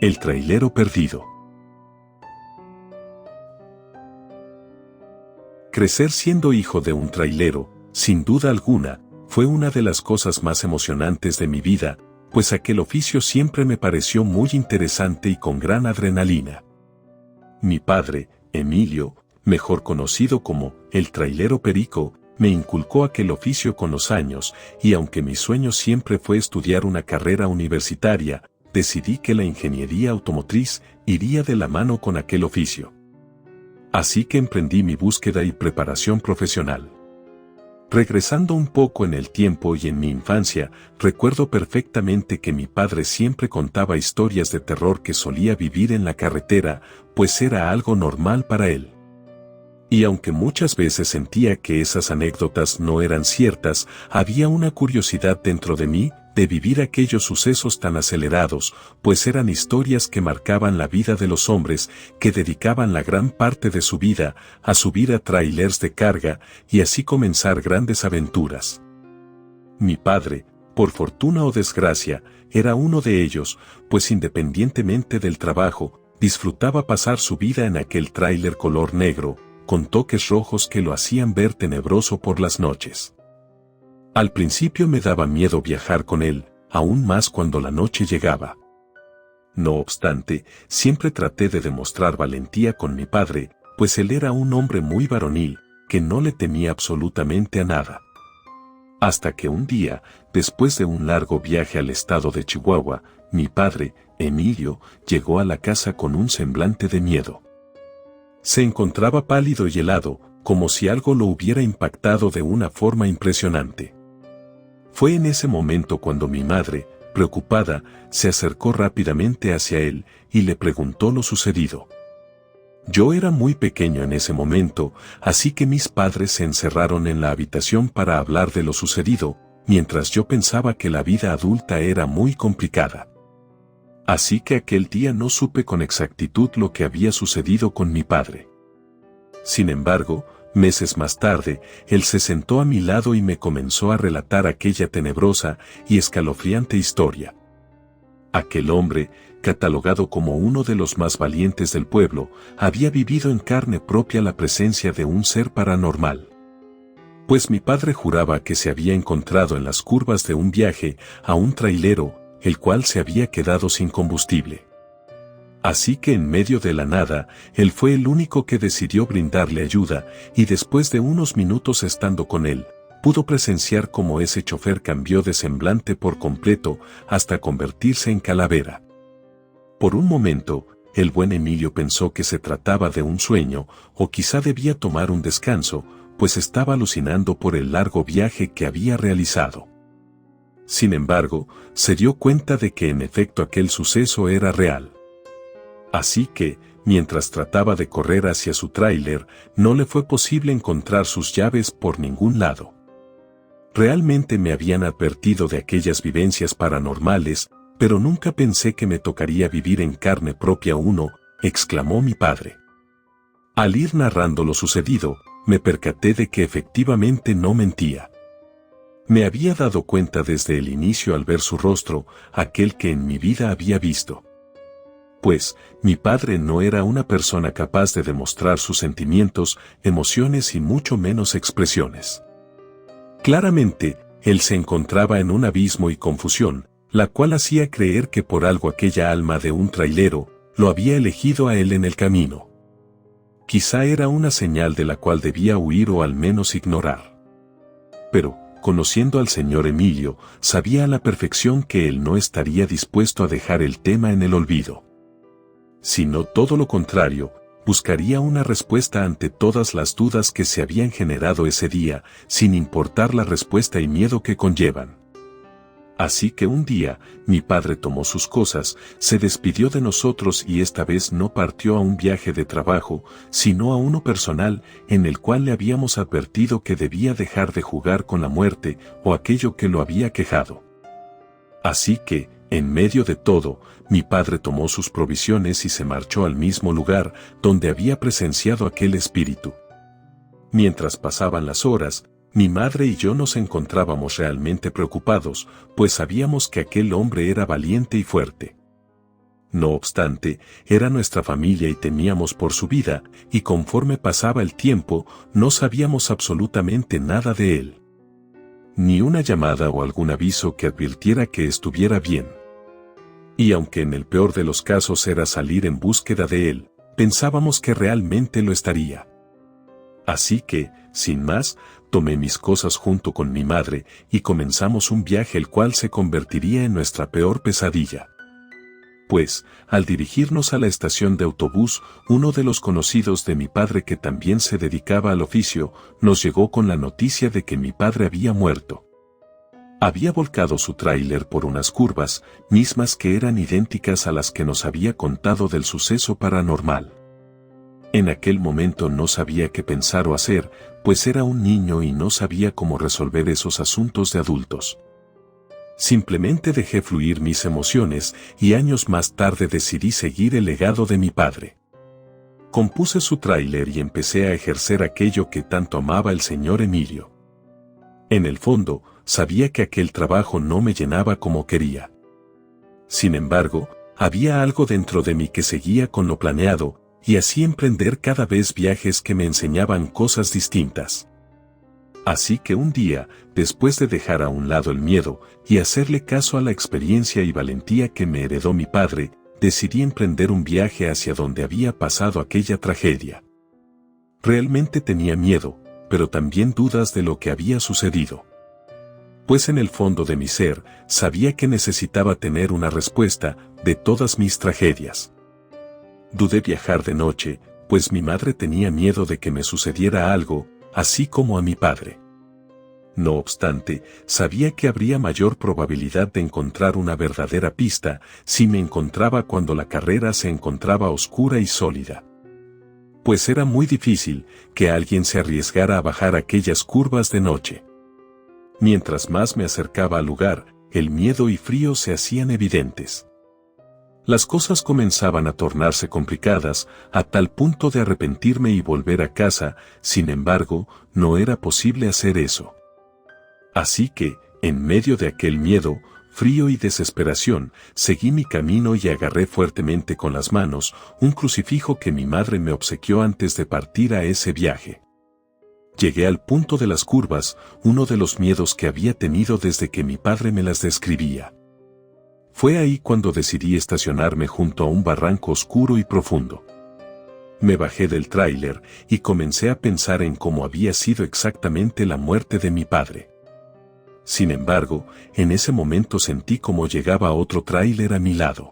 El trailero perdido. Crecer siendo hijo de un trailero, sin duda alguna, fue una de las cosas más emocionantes de mi vida, pues aquel oficio siempre me pareció muy interesante y con gran adrenalina. Mi padre, Emilio, mejor conocido como el trailero Perico, me inculcó aquel oficio con los años, y aunque mi sueño siempre fue estudiar una carrera universitaria, decidí que la ingeniería automotriz iría de la mano con aquel oficio. Así que emprendí mi búsqueda y preparación profesional. Regresando un poco en el tiempo y en mi infancia, recuerdo perfectamente que mi padre siempre contaba historias de terror que solía vivir en la carretera, pues era algo normal para él. Y aunque muchas veces sentía que esas anécdotas no eran ciertas, había una curiosidad dentro de mí de vivir aquellos sucesos tan acelerados, pues eran historias que marcaban la vida de los hombres que dedicaban la gran parte de su vida a subir a trailers de carga y así comenzar grandes aventuras. Mi padre, por fortuna o desgracia, era uno de ellos, pues independientemente del trabajo, disfrutaba pasar su vida en aquel tráiler color negro, con toques rojos que lo hacían ver tenebroso por las noches. Al principio me daba miedo viajar con él, aún más cuando la noche llegaba. No obstante, siempre traté de demostrar valentía con mi padre, pues él era un hombre muy varonil, que no le temía absolutamente a nada. Hasta que un día, después de un largo viaje al estado de Chihuahua, mi padre, Emilio, llegó a la casa con un semblante de miedo. Se encontraba pálido y helado, como si algo lo hubiera impactado de una forma impresionante. Fue en ese momento cuando mi madre, preocupada, se acercó rápidamente hacia él y le preguntó lo sucedido. Yo era muy pequeño en ese momento, así que mis padres se encerraron en la habitación para hablar de lo sucedido, mientras yo pensaba que la vida adulta era muy complicada. Así que aquel día no supe con exactitud lo que había sucedido con mi padre. Sin embargo, meses más tarde, él se sentó a mi lado y me comenzó a relatar aquella tenebrosa y escalofriante historia. Aquel hombre, catalogado como uno de los más valientes del pueblo, había vivido en carne propia la presencia de un ser paranormal. Pues mi padre juraba que se había encontrado en las curvas de un viaje a un trailero, el cual se había quedado sin combustible. Así que en medio de la nada, él fue el único que decidió brindarle ayuda, y después de unos minutos estando con él, pudo presenciar cómo ese chofer cambió de semblante por completo hasta convertirse en calavera. Por un momento, el buen Emilio pensó que se trataba de un sueño, o quizá debía tomar un descanso, pues estaba alucinando por el largo viaje que había realizado. Sin embargo, se dio cuenta de que en efecto aquel suceso era real. Así que, mientras trataba de correr hacia su tráiler, no le fue posible encontrar sus llaves por ningún lado. Realmente me habían advertido de aquellas vivencias paranormales, pero nunca pensé que me tocaría vivir en carne propia uno, exclamó mi padre. Al ir narrando lo sucedido, me percaté de que efectivamente no mentía. Me había dado cuenta desde el inicio al ver su rostro, aquel que en mi vida había visto. Pues, mi padre no era una persona capaz de demostrar sus sentimientos, emociones y mucho menos expresiones. Claramente, él se encontraba en un abismo y confusión, la cual hacía creer que por algo aquella alma de un trailero lo había elegido a él en el camino. Quizá era una señal de la cual debía huir o al menos ignorar. Pero, conociendo al señor Emilio, sabía a la perfección que él no estaría dispuesto a dejar el tema en el olvido. Sino todo lo contrario, buscaría una respuesta ante todas las dudas que se habían generado ese día, sin importar la respuesta y miedo que conllevan. Así que un día, mi padre tomó sus cosas, se despidió de nosotros y esta vez no partió a un viaje de trabajo, sino a uno personal, en el cual le habíamos advertido que debía dejar de jugar con la muerte o aquello que lo había quejado. Así que, en medio de todo, mi padre tomó sus provisiones y se marchó al mismo lugar donde había presenciado aquel espíritu. Mientras pasaban las horas, mi madre y yo nos encontrábamos realmente preocupados, pues sabíamos que aquel hombre era valiente y fuerte. No obstante, era nuestra familia y temíamos por su vida, y conforme pasaba el tiempo, no sabíamos absolutamente nada de él. Ni una llamada o algún aviso que advirtiera que estuviera bien. Y aunque en el peor de los casos era salir en búsqueda de él, pensábamos que realmente lo estaría. Así que, sin más, tomé mis cosas junto con mi madre y comenzamos un viaje el cual se convertiría en nuestra peor pesadilla. Pues, al dirigirnos a la estación de autobús, uno de los conocidos de mi padre que también se dedicaba al oficio, nos llegó con la noticia de que mi padre había muerto. Había volcado su tráiler por unas curvas, mismas que eran idénticas a las que nos había contado del suceso paranormal. En aquel momento no sabía qué pensar o hacer, pues era un niño y no sabía cómo resolver esos asuntos de adultos. Simplemente dejé fluir mis emociones y años más tarde decidí seguir el legado de mi padre. Compuse su tráiler y empecé a ejercer aquello que tanto amaba el señor Emilio. En el fondo, sabía que aquel trabajo no me llenaba como quería. Sin embargo, había algo dentro de mí que seguía con lo planeado, y así emprender cada vez viajes que me enseñaban cosas distintas. Así que un día, después de dejar a un lado el miedo y hacerle caso a la experiencia y valentía que me heredó mi padre, decidí emprender un viaje hacia donde había pasado aquella tragedia. Realmente tenía miedo, pero también dudas de lo que había sucedido. Pues en el fondo de mi ser, sabía que necesitaba tener una respuesta de todas mis tragedias. Dudé viajar de noche, pues mi madre tenía miedo de que me sucediera algo, así como a mi padre. No obstante, sabía que habría mayor probabilidad de encontrar una verdadera pista si me encontraba cuando la carrera se encontraba oscura y sólida. Pues era muy difícil que alguien se arriesgara a bajar aquellas curvas de noche. Mientras más me acercaba al lugar, el miedo y frío se hacían evidentes. Las cosas comenzaban a tornarse complicadas, a tal punto de arrepentirme y volver a casa. Sin embargo, no era posible hacer eso. Así que, en medio de aquel miedo, frío y desesperación, seguí mi camino y agarré fuertemente con las manos un crucifijo que mi madre me obsequió antes de partir a ese viaje. Llegué al punto de las curvas, uno de los miedos que había tenido desde que mi padre me las describía. Fue ahí cuando decidí estacionarme junto a un barranco oscuro y profundo. Me bajé del tráiler y comencé a pensar en cómo había sido exactamente la muerte de mi padre. Sin embargo, en ese momento sentí como llegaba otro tráiler a mi lado.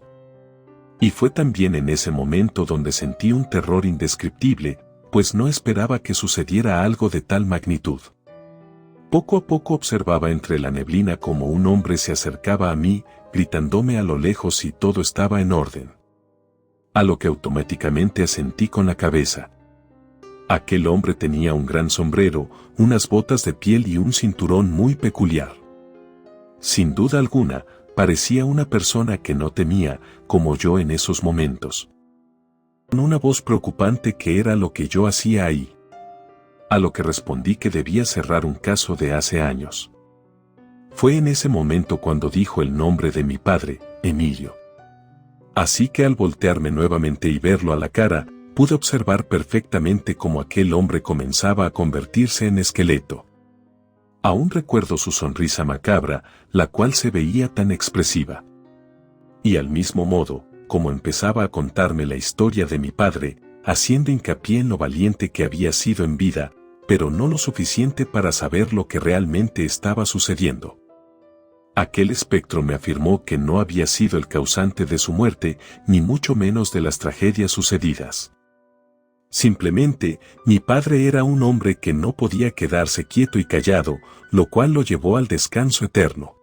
Y fue también en ese momento donde sentí un terror indescriptible, pues no esperaba que sucediera algo de tal magnitud. Poco a poco observaba entre la neblina cómo un hombre se acercaba a mí, gritándome a lo lejos si todo estaba en orden. A lo que automáticamente asentí con la cabeza. Aquel hombre tenía un gran sombrero, unas botas de piel y un cinturón muy peculiar. Sin duda alguna, parecía una persona que no temía, como yo en esos momentos. Con una voz preocupante que era lo que yo hacía ahí. A lo que respondí que debía cerrar un caso de hace años. Fue en ese momento cuando dijo el nombre de mi padre, Emilio. Así que al voltearme nuevamente y verlo a la cara, pude observar perfectamente cómo aquel hombre comenzaba a convertirse en esqueleto. Aún recuerdo su sonrisa macabra, la cual se veía tan expresiva. Y al mismo modo, como empezaba a contarme la historia de mi padre, haciendo hincapié en lo valiente que había sido en vida, pero no lo suficiente para saber lo que realmente estaba sucediendo. Aquel espectro me afirmó que no había sido el causante de su muerte, ni mucho menos de las tragedias sucedidas. Simplemente, mi padre era un hombre que no podía quedarse quieto y callado, lo cual lo llevó al descanso eterno.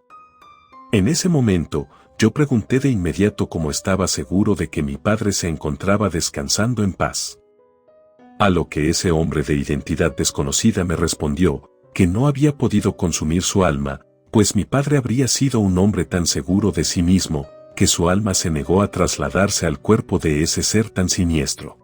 En ese momento, yo pregunté de inmediato cómo estaba seguro de que mi padre se encontraba descansando en paz. A lo que ese hombre de identidad desconocida me respondió, que no había podido consumir su alma, pues mi padre habría sido un hombre tan seguro de sí mismo, que su alma se negó a trasladarse al cuerpo de ese ser tan siniestro.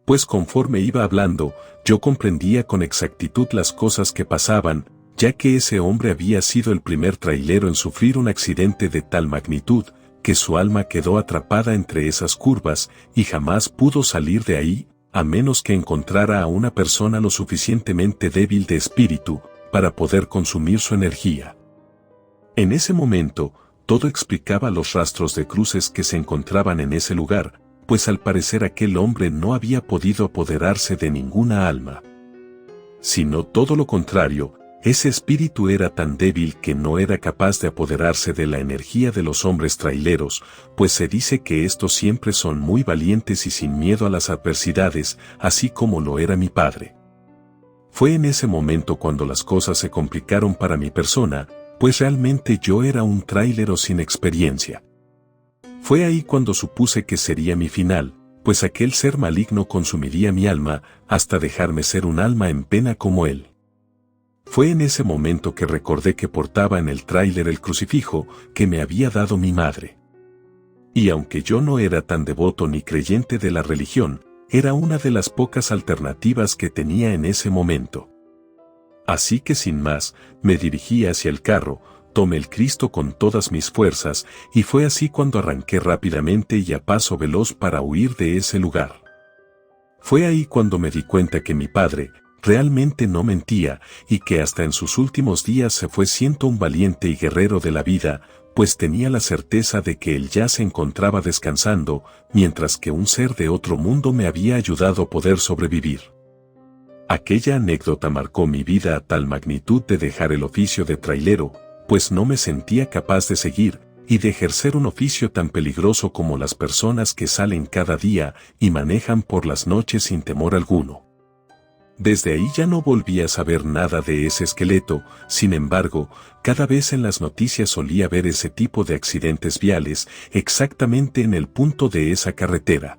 Pues conforme iba hablando, yo comprendía con exactitud las cosas que pasaban, ya que ese hombre había sido el primer trailero en sufrir un accidente de tal magnitud, que su alma quedó atrapada entre esas curvas y jamás pudo salir de ahí, a menos que encontrara a una persona lo suficientemente débil de espíritu para poder consumir su energía. En ese momento, todo explicaba los rastros de cruces que se encontraban en ese lugar, pues al parecer aquel hombre no había podido apoderarse de ninguna alma. Sino todo lo contrario, ese espíritu era tan débil que no era capaz de apoderarse de la energía de los hombres traileros, pues se dice que estos siempre son muy valientes y sin miedo a las adversidades, así como lo era mi padre. Fue en ese momento cuando las cosas se complicaron para mi persona, pues realmente yo era un trailero sin experiencia. Fue ahí cuando supuse que sería mi final, pues aquel ser maligno consumiría mi alma hasta dejarme ser un alma en pena como él. Fue en ese momento que recordé que portaba en el tráiler el crucifijo que me había dado mi madre. Y aunque yo no era tan devoto ni creyente de la religión, era una de las pocas alternativas que tenía en ese momento. Así que sin más, me dirigí hacia el carro, tomé el Cristo con todas mis fuerzas, y fue así cuando arranqué rápidamente y a paso veloz para huir de ese lugar. Fue ahí cuando me di cuenta que mi padre realmente no mentía, y que hasta en sus últimos días se fue siendo un valiente y guerrero de la vida, pues tenía la certeza de que él ya se encontraba descansando, mientras que un ser de otro mundo me había ayudado a poder sobrevivir. Aquella anécdota marcó mi vida a tal magnitud de dejar el oficio de trailero, pues no me sentía capaz de seguir y de ejercer un oficio tan peligroso como las personas que salen cada día y manejan por las noches sin temor alguno. Desde ahí ya no volví a saber nada de ese esqueleto, sin embargo, cada vez en las noticias solía ver ese tipo de accidentes viales exactamente en el punto de esa carretera.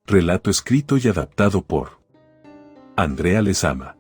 Relato escrito y adaptado por Andrea Lezama.